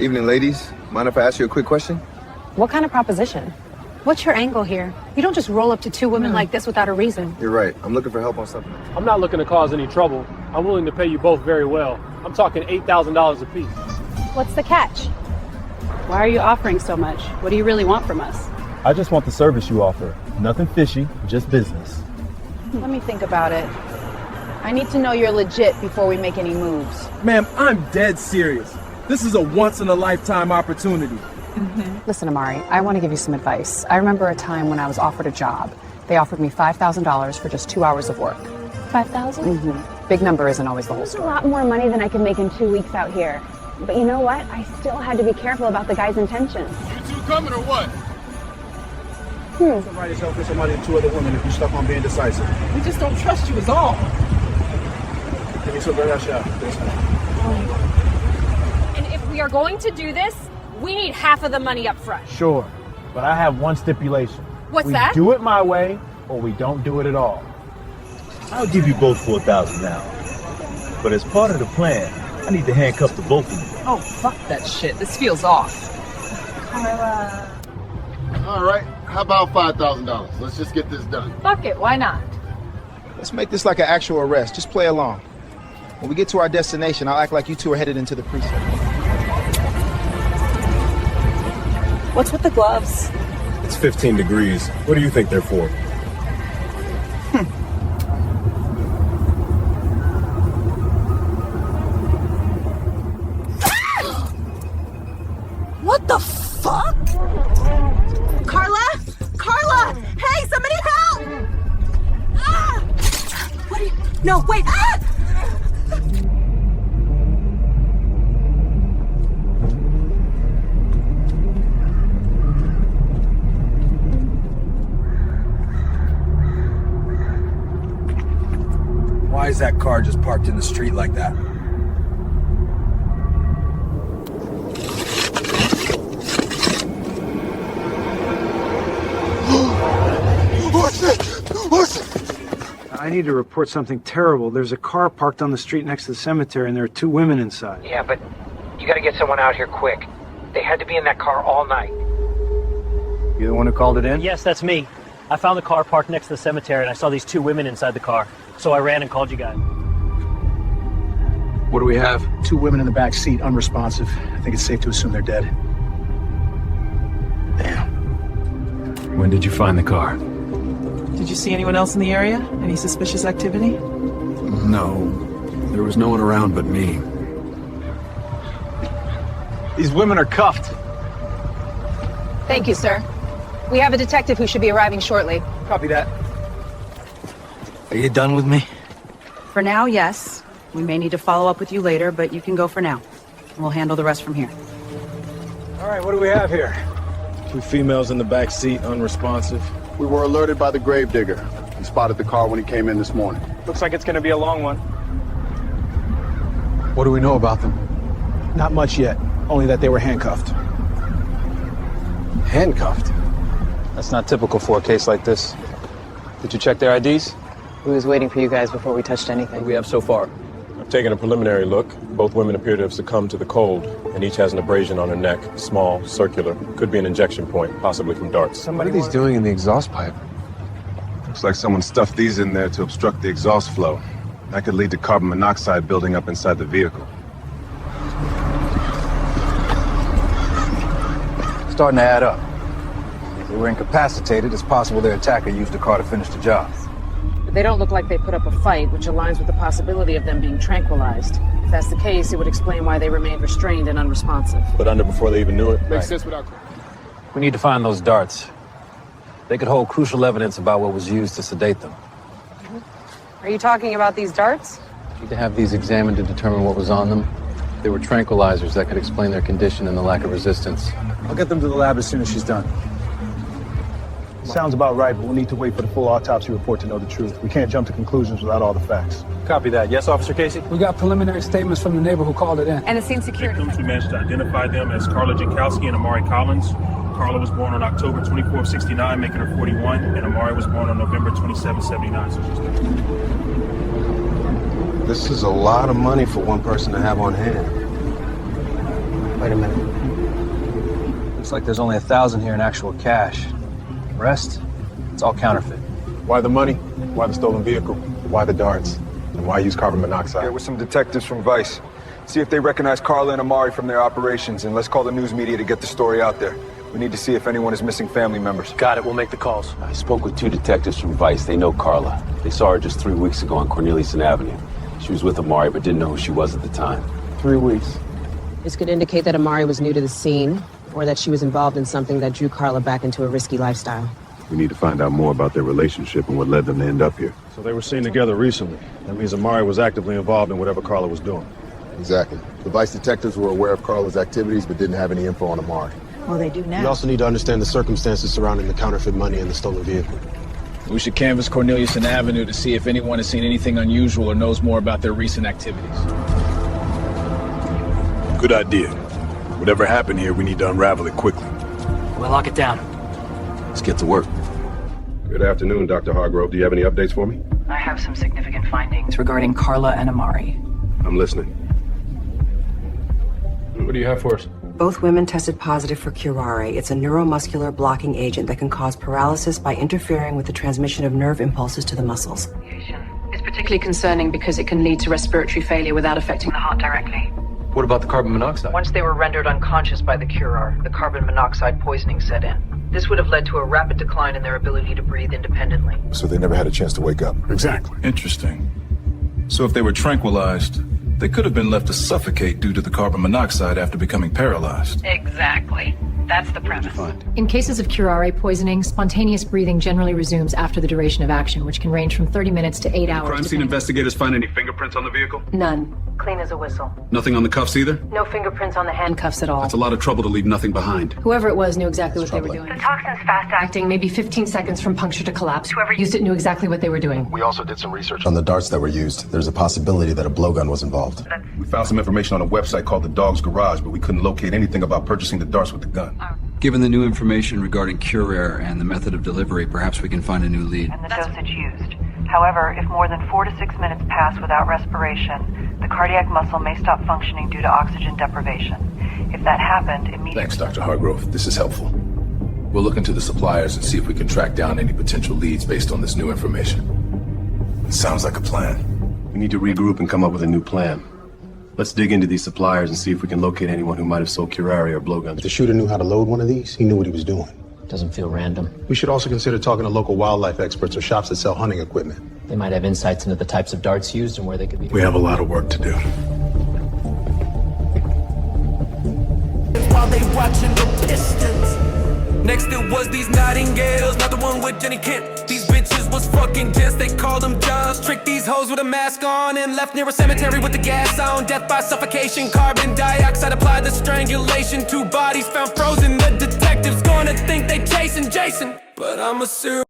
Evening, ladies. Mind if I ask you a quick question? What kind of proposition? What's your angle here? You don't just roll up to two women like this without a reason. You're right. I'm looking for help on something. I'm not looking to cause any trouble. I'm willing to pay you both very well. I'm talking $8,000 a piece. What's the catch? Why are you offering so much? What do you really want from us? I just want the service you offer. Nothing fishy, just business. Let me think about it. I need to know you're legit before we make any moves. Ma'am, I'm dead serious. This is a once-in-a-lifetime opportunity. Listen, Amari, I want to give you some advice. I remember a time when I was offered a job. They offered me $5,000 for just 2 hours of work. 5,000? Mm-hmm. Big number isn't always the whole That's a story. lot more money than I can make in 2 weeks out here. But you know what? I still had to be careful about the guy's intentions. You two coming or what? Somebody's helping somebody and two other women if you're stuck on being decisive. We just don't trust you is all. Give me some of that shot. And if we are going to do this, we need half of the money up front. Sure, but I have one stipulation. What's we that? do it my way, or we don't do it at all. I'll give you both $4,000 now. But as part of the plan, I need to handcuff the both of you. Oh, fuck that shit. This feels off. Carla. All right, how about $5,000? Let's just get this done. Fuck it, why not? Let's make this like an actual arrest. Just play along. When we get to our destination, I'll act like you two are headed into the precinct. What's with the gloves? It's 15 degrees. What do you think they're for? What the fuck? Carla? Carla! Hey, somebody help! Ah! What are you... No, wait! Ah! Why is that car just parked in the street like that? I need to report something terrible. There's a car parked on the street next to the cemetery, and there are two women inside. Yeah, but you gotta get someone out here quick. They had to be in that car all night. You the one who called it in? Yes, that's me. I found the car parked next to the cemetery, and I saw these two women inside the car. So I ran and called you guys. What do we have? Two women in the back seat, unresponsive. I think it's safe to assume they're dead. Damn. When did you find the car? Did you see anyone else in the area? Any suspicious activity? No. There was no one around but me. These women are cuffed. Thank you, sir. We have a detective who should be arriving shortly. Copy that. Are you done with me? For now, yes. We may need to follow up with you later, but you can go for now. We'll handle the rest from here. All right, what do we have here? Two females in the back seat, unresponsive. We were alerted by the gravedigger. He spotted the car when he came in this morning. Looks like it's gonna be a long one. What do we know about them? Not much yet. Only that they were handcuffed. Handcuffed? That's not typical for a case like this. Did you check their IDs? We was waiting for you guys before we touched anything. What do we have so far? I've taken a preliminary look. Both women appear to have succumbed to the cold, and each has an abrasion on her neck, small, circular. Could be an injection point, possibly from darts. What are these doing in the exhaust pipe? Looks like someone stuffed these in there to obstruct the exhaust flow. That could lead to carbon monoxide building up inside the vehicle. Starting to add up. If they were incapacitated, it's possible their attacker used the car to finish the job. They don't look like they put up a fight, which aligns with the possibility of them being tranquilized. If that's the case, it would explain why they remained restrained and unresponsive. But under before they even knew it. Makes sense without... We need to find those darts. They could hold crucial evidence about what was used to sedate them. Are you talking about these darts? Need to have these examined to determine what was on them. They were tranquilizers that could explain their condition and the lack of resistance. I'll get them to the lab as soon as she's done. Sounds about right, but we'll need to wait for the full autopsy report to know the truth. We can't jump to conclusions without all the facts. Copy that. Yes, Officer Casey? We got preliminary statements from the neighbor who called it in. And the scene security. Victims, we managed to identify them as Carla Jankowski and Amari Collins. Carla was born on October 24th, 69, making her 41, and Amari was born on November 27th, 79, so she's 30. This is a lot of money for one person to have on hand. Wait a minute. Looks like there's only 1,000 here in actual cash. The rest, it's all counterfeit. Why the money? Why the stolen vehicle? Why the darts? And why use carbon monoxide? Get with some detectives from Vice. See if they recognize Carla and Amari from their operations, and let's call the news media to get the story out there. We need to see if anyone is missing family members. Got it, we'll make the calls. I spoke with 2 detectives from Vice. They know Carla. They saw her just 3 weeks ago on Corneliuson Avenue. She was with Amari, but didn't know who she was at the time. 3 weeks. This could indicate that Amari was new to the scene, or that she was involved in something that drew Carla back into a risky lifestyle. We need to find out more about their relationship and what led them to end up here. So they were seen together recently. That means Amari was actively involved in whatever Carla was doing. Exactly. The Vice detectives were aware of Carla's activities, but didn't have any info on Amari. Well, they do now. We also need to understand the circumstances surrounding the counterfeit money and the stolen vehicle. We should canvass Corneliuson Avenue to see if anyone has seen anything unusual or knows more about their recent activities. Good idea. Whatever happened here, we need to unravel it quickly. We'll lock it down. Let's get to work. Good afternoon, Dr. Hargrove. Do you have any updates for me? I have some significant findings regarding Carla and Amari. I'm listening. What do you have for us? Both women tested positive for curare. It's a neuromuscular blocking agent that can cause paralysis by interfering with the transmission of nerve impulses to the muscles. It's particularly concerning because it can lead to respiratory failure without affecting the heart directly. What about the carbon monoxide? Once they were rendered unconscious by the curare, the carbon monoxide poisoning set in. This would have led to a rapid decline in their ability to breathe independently. So they never had a chance to wake up. Exactly. Interesting. So if they were tranquilized, they could have been left to suffocate due to the carbon monoxide after becoming paralyzed. Exactly. That's the premise. In cases of curare poisoning, spontaneous breathing generally resumes after the duration of action, which can range from 30 minutes to 8 hours. Crime scene investigators find any fingerprints on the vehicle? None. Clean as a whistle. Nothing on the cuffs either? No fingerprints on the handcuffs at all. That's a lot of trouble to leave nothing behind. Whoever it was knew exactly what they were doing. The toxin's fast Acting maybe 15 seconds from puncture to collapse. Whoever used it knew exactly what they were doing. We also did some research on the darts that were used. There's a possibility that a blowgun was involved. We found some information on a website called The Dog's Garage, but we couldn't locate anything about purchasing the darts with the gun. Given the new information regarding curare and the method of delivery, perhaps we can find a new lead. And the dosage used. However, if more than 4 to 6 minutes pass without respiration, the cardiac muscle may stop functioning due to oxygen deprivation. If that happened, immediately... Thanks, Dr. Hargrove. This is helpful. We'll look into the suppliers and see if we can track down any potential leads based on this new information. It sounds like a plan. We need to regroup and come up with a new plan. Let's dig into these suppliers and see if we can locate anyone who might have sold curare or blowguns. If the shooter knew how to load one of these, he knew what he was doing. Doesn't feel random. We should also consider talking to local wildlife experts or shops that sell hunting equipment. They might have insights into the types of darts used and where they could be. We have a lot of work to do. While they watching the Pistons. Next it was these Nightingales, not the one with Jenny Kent. These bitches was fucking gents, they called them Johns. Tricked these hoes with a mask on and left near a cemetery with the gas on. Death by suffocation, carbon dioxide applied to strangulation. 2 bodies found frozen, the detectives gonna think they chasing Jason. But I'm a serial